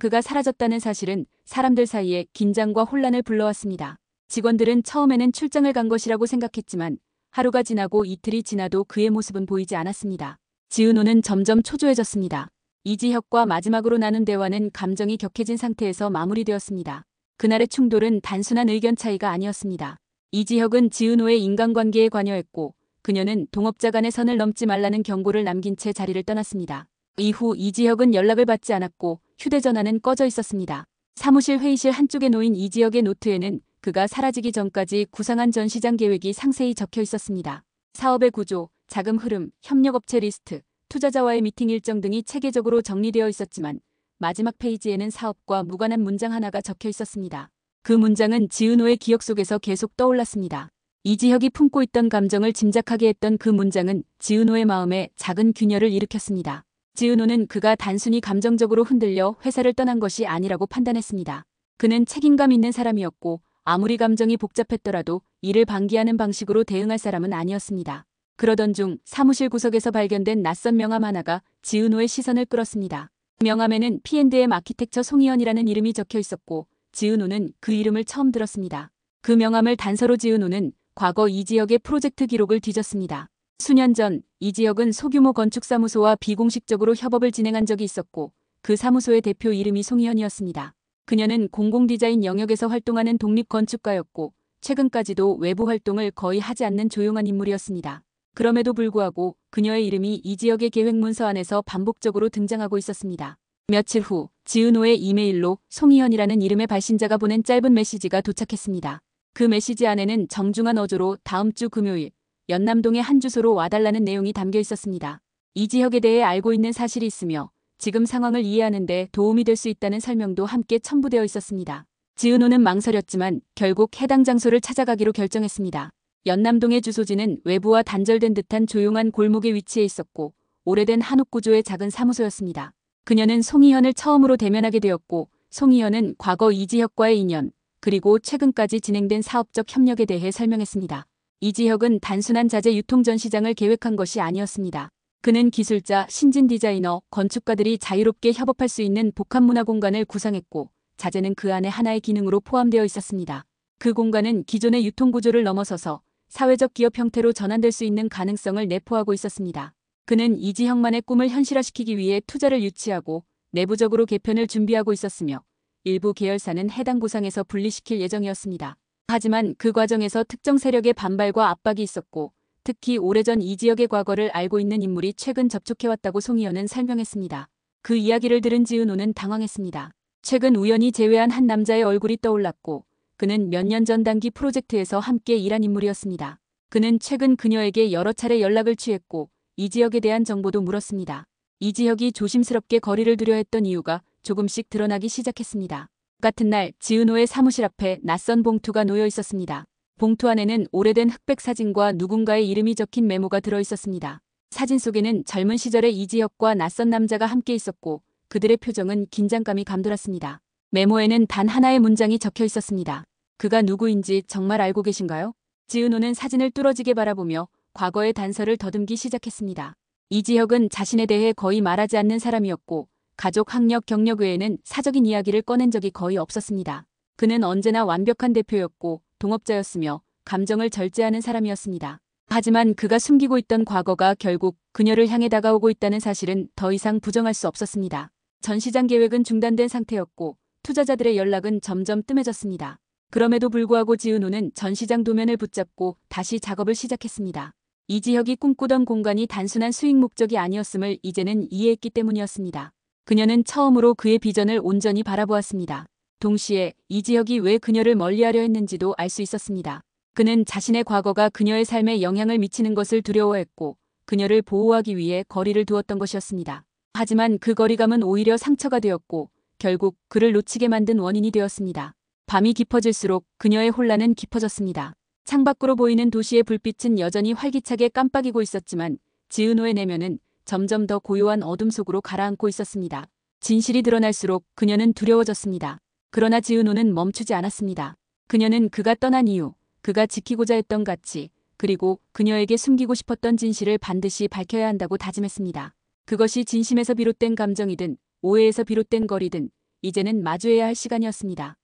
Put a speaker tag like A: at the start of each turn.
A: 그가 사라졌다는 사실은 사람들 사이에 긴장과 혼란을 불러왔습니다. 직원들은 처음에는 출장을 간 것이라고 생각했지만 하루가 지나고 이틀이 지나도 그의 모습은 보이지 않았습니다. 지은호는 점점 초조해졌습니다. 이지혁과 마지막으로 나눈 대화는 감정이 격해진 상태에서 마무리되었습니다. 그날의 충돌은 단순한 의견 차이가 아니었습니다. 이지혁은 지은호의 인간관계에 관여했고 그녀는 동업자 간의 선을 넘지 말라는 경고를 남긴 채 자리를 떠났습니다. 이후 이지혁은 연락을 받지 않았고 휴대전화는 꺼져 있었습니다. 사무실 회의실 한쪽에 놓인 이지혁의 노트에는 그가 사라지기 전까지 구상한 전 시장 계획이 상세히 적혀 있었습니다. 사업의 구조, 자금 흐름, 협력업체 리스트, 투자자와의 미팅 일정 등이 체계적으로 정리되어 있었지만 마지막 페이지에는 사업과 무관한 문장 하나가 적혀 있었습니다. 그 문장은 지은호의 기억 속에서 계속 떠올랐습니다. 이지혁이 품고 있던 감정을 짐작하게 했던 그 문장은 지은호의 마음에 작은 균열을 일으켰습니다. 지은호는 그가 단순히 감정적으로 흔들려 회사를 떠난 것이 아니라고 판단했습니다. 그는 책임감 있는 사람이었고 아무리 감정이 복잡했더라도 이를 방기하는 방식으로 대응할 사람은 아니었습니다. 그러던 중 사무실 구석에서 발견된 낯선 명함 하나가 지은호의 시선을 끌었습니다. 명함에는 P&M 아키텍처 송희연이라는 이름이 적혀 있었고 지은호는 그 이름을 처음 들었습니다. 그 명함을 단서로 지은호는 과거 이지혁의 프로젝트 기록을 뒤졌습니다. 수년 전 이지혁은 소규모 건축사무소와 비공식적으로 협업을 진행한 적이 있었고 그 사무소의 대표 이름이 송희연이었습니다. 그녀는 공공디자인 영역에서 활동하는 독립건축가였고 최근까지도 외부 활동을 거의 하지 않는 조용한 인물이었습니다. 그럼에도 불구하고 그녀의 이름이 이지혁의 계획 문서 안에서 반복적으로 등장하고 있었습니다. 며칠 후 지은호의 이메일로 송희연이라는 이름의 발신자가 보낸 짧은 메시지가 도착했습니다. 그 메시지 안에는 정중한 어조로 다음 주 금요일 연남동의 한 주소로 와달라는 내용이 담겨 있었습니다. 이지혁에 대해 알고 있는 사실이 있으며 지금 상황을 이해하는 데 도움이 될 수 있다는 설명도 함께 첨부되어 있었습니다. 지은호는 망설였지만 결국 해당 장소를 찾아가기로 결정했습니다. 연남동의 주소지는 외부와 단절된 듯한 조용한 골목에 위치해 있었고 오래된 한옥 구조의 작은 사무소였습니다. 그녀는 송희연을 처음으로 대면하게 되었고 송희연은 과거 이지혁과의 인연 그리고 최근까지 진행된 사업적 협력에 대해 설명했습니다. 이지혁은 단순한 자재 유통 전 시장을 계획한 것이 아니었습니다. 그는 기술자, 신진 디자이너, 건축가들이 자유롭게 협업할 수 있는 복합문화 공간을 구상했고 자재는 그 안에 하나의 기능으로 포함되어 있었습니다. 그 공간은 기존의 유통구조를 넘어서서 사회적 기업 형태로 전환될 수 있는 가능성을 내포하고 있었습니다. 그는 이지혁만의 꿈을 현실화시키기 위해 투자를 유치하고 내부적으로 개편을 준비하고 있었으며 일부 계열사는 해당 구상에서 분리시킬 예정이었습니다. 하지만 그 과정에서 특정 세력의 반발과 압박이 있었고 특히 오래전 이지혁의 과거를 알고 있는 인물이 최근 접촉해왔다고 송희연은 설명했습니다. 그 이야기를 들은 지은호는 당황했습니다. 최근 우연히 제외한 한 남자의 얼굴이 떠올랐고 그는 몇 년 전 단기 프로젝트에서 함께 일한 인물이었습니다. 그는 최근 그녀에게 여러 차례 연락을 취했고 이지혁에 대한 정보도 물었습니다. 이지혁이 조심스럽게 거리를 두려 했던 이유가 조금씩 드러나기 시작했습니다. 같은 날 지은호의 사무실 앞에 낯선 봉투가 놓여 있었습니다. 봉투 안에는 오래된 흑백 사진과 누군가의 이름이 적힌 메모가 들어있었습니다. 사진 속에는 젊은 시절의 이지혁과 낯선 남자가 함께 있었고 그들의 표정은 긴장감이 감돌았습니다. 메모에는 단 하나의 문장이 적혀 있었습니다. 그가 누구인지 정말 알고 계신가요? 지은호는 사진을 뚫어지게 바라보며 과거의 단서를 더듬기 시작했습니다. 이지혁은 자신에 대해 거의 말하지 않는 사람이었고 가족 학력 경력 외에는 사적인 이야기를 꺼낸 적이 거의 없었습니다. 그는 언제나 완벽한 대표였고 동업자였으며 감정을 절제하는 사람이었습니다. 하지만 그가 숨기고 있던 과거가 결국 그녀를 향해 다가오고 있다는 사실은 더 이상 부정할 수 없었습니다. 전시장 계획은 중단된 상태였고 투자자들의 연락은 점점 뜸해졌습니다. 그럼에도 불구하고 지은호는 전시장 도면을 붙잡고 다시 작업을 시작했습니다. 이지혁이 꿈꾸던 공간이 단순한 수익 목적이 아니었음을 이제는 이해했기 때문이었습니다. 그녀는 처음으로 그의 비전을 온전히 바라보았습니다. 동시에 이지혁이 왜 그녀를 멀리하려 했는지도 알 수 있었습니다. 그는 자신의 과거가 그녀의 삶에 영향을 미치는 것을 두려워했고 그녀를 보호하기 위해 거리를 두었던 것이었습니다. 하지만 그 거리감은 오히려 상처가 되었고 결국 그를 놓치게 만든 원인이 되었습니다. 밤이 깊어질수록 그녀의 혼란은 깊어졌습니다. 창밖으로 보이는 도시의 불빛은 여전히 활기차게 깜빡이고 있었지만 지은호의 내면은 점점 더 고요한 어둠 속으로 가라앉고 있었습니다. 진실이 드러날수록 그녀는 두려워졌습니다. 그러나 지은호는 멈추지 않았습니다. 그녀는 그가 떠난 이유, 그가 지키고자 했던 가치, 그리고 그녀에게 숨기고 싶었던 진실을 반드시 밝혀야 한다고 다짐했습니다. 그것이 진심에서 비롯된 감정이든 오해에서 비롯된 거리든 이제는 마주해야 할 시간이었습니다.